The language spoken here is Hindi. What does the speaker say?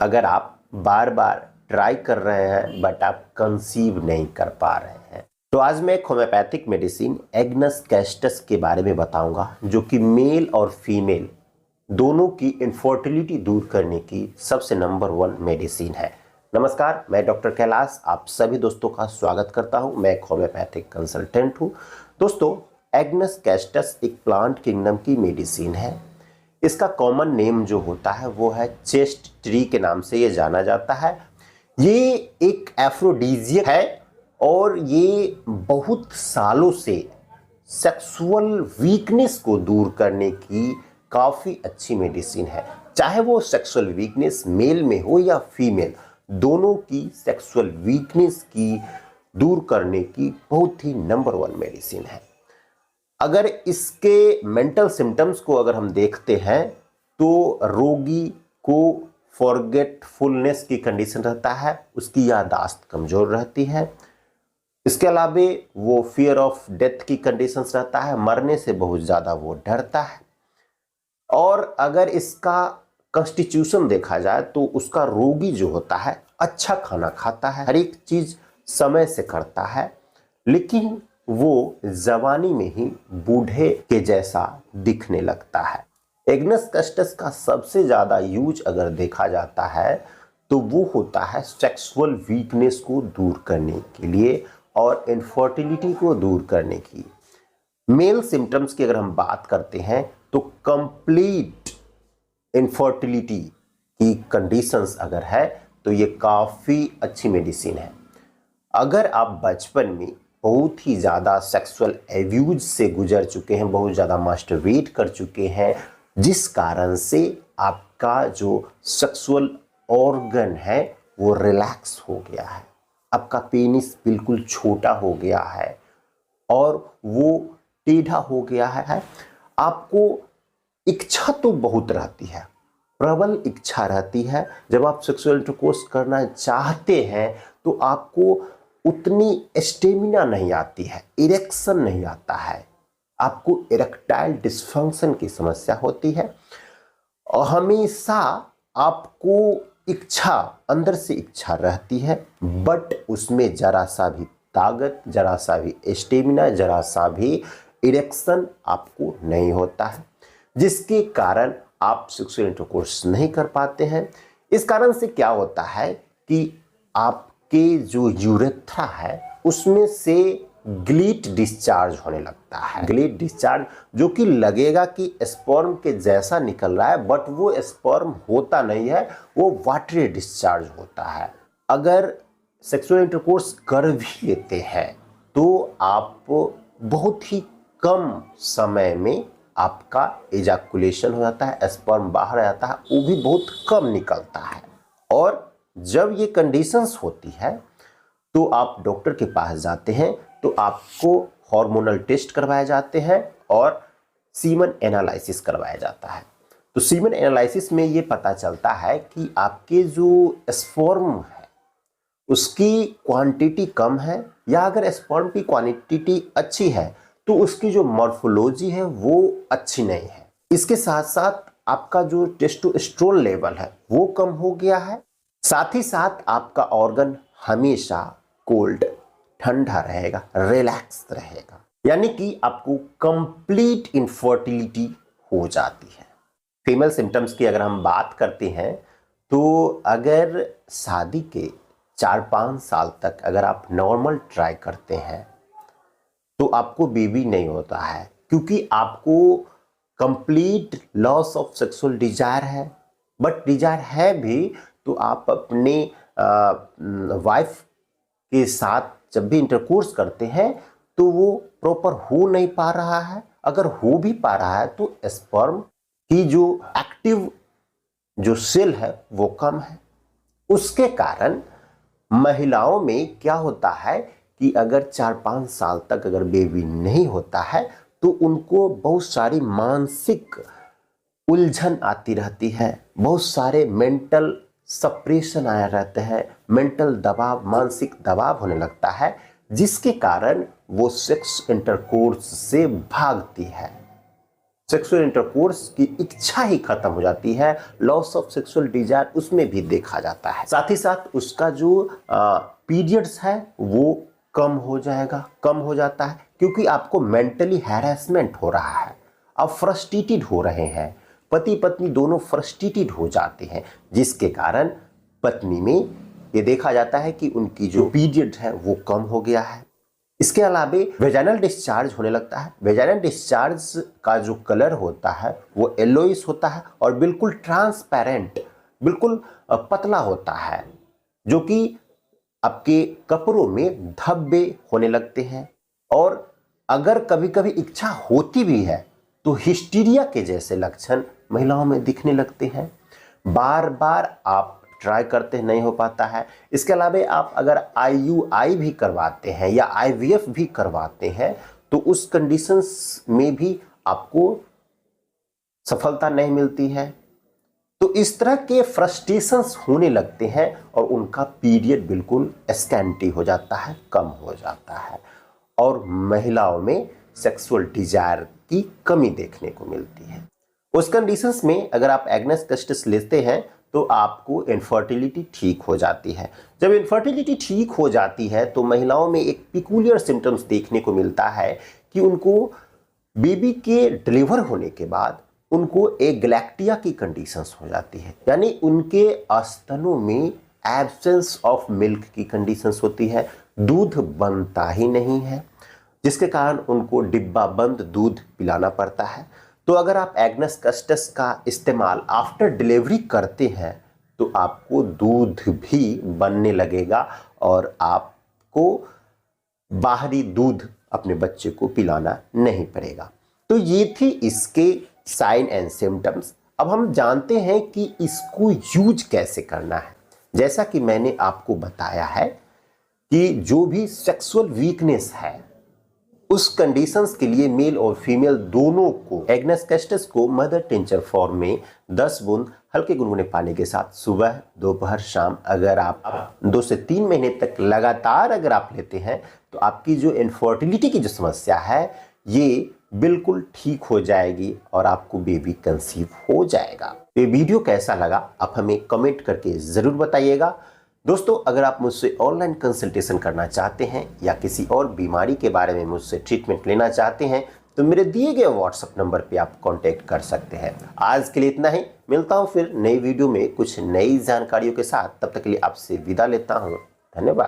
अगर आप बार बार ट्राई कर रहे हैं बट आप कंसीव नहीं कर पा रहे हैं, तो आज मैं एक होम्योपैथिक मेडिसिन एग्नस कैस्टस के बारे में बताऊंगा, जो कि मेल और फीमेल दोनों की इनफर्टिलिटी दूर करने की सबसे नंबर 1 मेडिसिन है। नमस्कार, मैं डॉक्टर कैलाश आप सभी दोस्तों का स्वागत करता हूं। मैं एक होम्योपैथिक कंसल्टेंट हूं। दोस्तों, एग्नस कैस्टस एक प्लांट किंगडम की मेडिसिन है। इसका कॉमन नेम जो होता है वो है चेस्ट ट्री के नाम से ये जाना जाता है। ये एक एफ्रोडीजियक है और ये बहुत सालों से सेक्सुअल वीकनेस को दूर करने की काफ़ी अच्छी मेडिसिन है। चाहे वो सेक्सुअल वीकनेस मेल में हो या फीमेल, दोनों की सेक्सुअल वीकनेस की दूर करने की बहुत ही नंबर 1 मेडिसिन है। अगर इसके मेंटल सिम्टम्स को अगर हम देखते हैं तो रोगी को फॉरगेटफुलनेस की कंडीशन रहता है, उसकी याददाश्त कमज़ोर रहती है। इसके अलावा वो फियर ऑफ डेथ की कंडीशंस रहता है, मरने से बहुत ज़्यादा वो डरता है। और अगर इसका कॉन्स्टिट्यूशन देखा जाए तो उसका रोगी जो होता है अच्छा खाना खाता है, हर एक चीज़ समय से करता है, लेकिन वो जवानी में ही बूढ़े के जैसा दिखने लगता है। एग्नस कैस्टस का सबसे ज़्यादा यूज अगर देखा जाता है तो वो होता है सेक्सुअल वीकनेस को दूर करने के लिए और इनफर्टिलिटी को दूर करने की। मेल सिम्टम्स की अगर हम बात करते हैं तो कंप्लीट इनफर्टिलिटी की कंडीशंस अगर है तो ये काफ़ी अच्छी मेडिसिन है। अगर आप बचपन में बहुत ही ज़्यादा सेक्सुअल एब्यूज से गुजर चुके हैं, बहुत ज़्यादा मास्टरबेट कर चुके हैं, जिस कारण से आपका जो सेक्सुअल ऑर्गन है वो रिलैक्स हो गया है, आपका पेनिस बिल्कुल छोटा हो गया है और वो टेढ़ा हो गया है, आपको इच्छा तो बहुत रहती है, प्रबल इच्छा रहती है। जब आप सेक्सुअल इंटरकोर्स करना चाहते हैं तो आपको उतनी स्टेमिना नहीं आती है, इरेक्शन नहीं आता है, आपको इरेक्टाइल डिस्फंक्शन की समस्या होती है और हमेशा आपको इच्छा अंदर से इच्छा रहती है, बट उसमें जरा सा भी ताकत, जरा सा भी स्टेमिना, जरा सा भी इरेक्शन आपको नहीं होता है, जिसके कारण आप सेक्सुअल इंटरकोर्स नहीं कर पाते हैं। इस कारण से क्या होता है कि आपके जो यूरेथ्रा है उसमें से ग्लीट डिस्चार्ज होने लगता है। ग्लीट डिस्चार्ज जो कि लगेगा कि स्पर्म के जैसा निकल रहा है, बट वो स्पर्म होता नहीं है, वो वाटरी डिस्चार्ज होता है। अगर सेक्सुअल इंटरकोर्स कर भी लेते हैं तो आप बहुत ही कम समय में आपका एजाकुलेशन हो जाता है, स्पर्म बाहर आता है, वो भी बहुत कम निकलता है। और जब ये कंडीशंस होती है तो आप डॉक्टर के पास जाते हैं तो आपको हार्मोनल टेस्ट करवाए जाते हैं और सीमन एनालिसिस करवाया जाता है। तो सीमन एनालिसिस में ये पता चलता है कि आपके जो स्पर्म है उसकी क्वांटिटी कम है, या अगर स्पर्म की क्वांटिटी अच्छी है तो उसकी जो मॉर्फोलॉजी है वो अच्छी नहीं है। इसके साथ साथ आपका जो टेस्टोस्टेरोन लेवल है वो कम हो गया है, साथ ही साथ आपका ऑर्गन हमेशा कोल्ड, ठंडा रहेगा, रिलैक्स रहेगा, यानी कि आपको कंप्लीट इनफर्टिलिटी हो जाती है। फीमेल सिम्टम्स की अगर हम बात करते हैं तो अगर शादी के 4-5 साल तक अगर आप नॉर्मल ट्राई करते हैं तो आपको बेबी नहीं होता है, क्योंकि आपको complete loss of sexual desire है। बट डिजायर है भी तो आप अपने वाइफ के साथ जब भी इंटरकोर्स करते हैं तो वो प्रॉपर हो नहीं पा रहा है। अगर हो भी पा रहा है तो स्पर्म की जो एक्टिव जो सेल है वो कम है। उसके कारण महिलाओं में क्या होता है कि अगर 4-5 साल तक अगर बेबी नहीं होता है तो उनको बहुत सारी मानसिक उलझन आती रहती है, बहुत सारे मेंटल सप्रेशन आया रहते हैं, मेंटल दबाव, मानसिक दबाव होने लगता है, जिसके कारण वो सेक्स इंटरकोर्स से भागती है। सेक्सुअल इंटरकोर्स की इच्छा ही खत्म हो जाती है, लॉस ऑफ सेक्सुअल डिजायर उसमें भी देखा जाता है। साथ ही साथ उसका जो पीरियड्स है वो कम हो जाता है, क्योंकि आपको मेंटली हैरेसमेंट हो रहा है, आप फ्रस्ट्रेटेड हो रहे हैं, पति पत्नी दोनों फ्रस्ट्रेटेड हो जाते हैं, जिसके कारण पत्नी में ये देखा जाता है कि उनकी जो पीरियड है वो कम हो गया है। इसके अलावा वेजाइनल डिस्चार्ज होने लगता है। वेजाइनल डिस्चार्ज का जो कलर होता है वो येलोइश होता है और बिल्कुल ट्रांसपेरेंट, बिल्कुल पतला होता है, जो कि आपके कपड़ों में धब्बे होने लगते हैं। और अगर कभी कभी इच्छा होती भी है तो हिस्टीरिया के जैसे लक्षण महिलाओं में दिखने लगते हैं। बार बार आप ट्राई करते हैं, नहीं हो पाता है। इसके अलावा आप अगर IUI भी करवाते हैं या IVF भी करवाते हैं तो उस कंडीशंस में भी आपको सफलता नहीं मिलती है। तो इस तरह के फ्रस्ट्रेशंस होने लगते हैं और उनका पीरियड बिल्कुल स्कैंटी हो जाता है, कम हो जाता है, और महिलाओं में सेक्सुअल डिजायर की कमी देखने को मिलती है। उस कंडीशंस में अगर आप एग्नेस कस्टस लेते हैं तो आपको इनफर्टिलिटी ठीक हो जाती है। जब इनफर्टिलिटी ठीक हो जाती है तो महिलाओं में एक पिकुलियर सिम्टम्स देखने को मिलता है कि उनको बेबी के डिलीवर होने के बाद उनको एक गैलेक्टिया की कंडीशंस हो जाती है, यानी उनके स्तनों में एब्सेंस ऑफ मिल्क की कंडीशंस होती है, दूध बनता ही नहीं है, जिसके कारण उनको डिब्बा बंद दूध पिलाना पड़ता है। तो अगर आप एग्नेस कस्टस का इस्तेमाल आफ्टर डिलीवरी करते हैं तो आपको दूध भी बनने लगेगा और आपको बाहरी दूध अपने बच्चे को पिलाना नहीं पड़ेगा। तो ये थी इसके साइन एंड सिम्टम्स। अब हम जानते हैं कि इसको यूज कैसे करना है। जैसा कि मैंने आपको बताया है कि जो भी सेक्सुअल वीकनेस है उस कंडीशंस के लिए मेल और फीमेल दोनों को एग्नेस कस्टस को मदर टिंचर फॉर्म में 10 बूंद हल्के गुनगुने पानी के साथ सुबह, दोपहर, शाम अगर आप 2 से 3 महीने तक लगातार अगर आप लेते हैं तो आपकी जो इनफर्टिलिटी की जो समस्या है ये बिल्कुल ठीक हो जाएगी और आपको बेबी कंसीव हो जाएगा। ये वीडियो कैसा लगा आप हमें कमेंट करके जरूर बताइएगा। दोस्तों, अगर आप मुझसे ऑनलाइन कंसल्टेशन करना चाहते हैं या किसी और बीमारी के बारे में मुझसे ट्रीटमेंट लेना चाहते हैं तो मेरे दिए गए व्हाट्सएप नंबर पे आप कांटेक्ट कर सकते हैं। आज के लिए इतना ही, मिलता हूं फिर नई वीडियो में कुछ नई जानकारियों के साथ। तब तक के लिए आपसे विदा लेता हूं। धन्यवाद।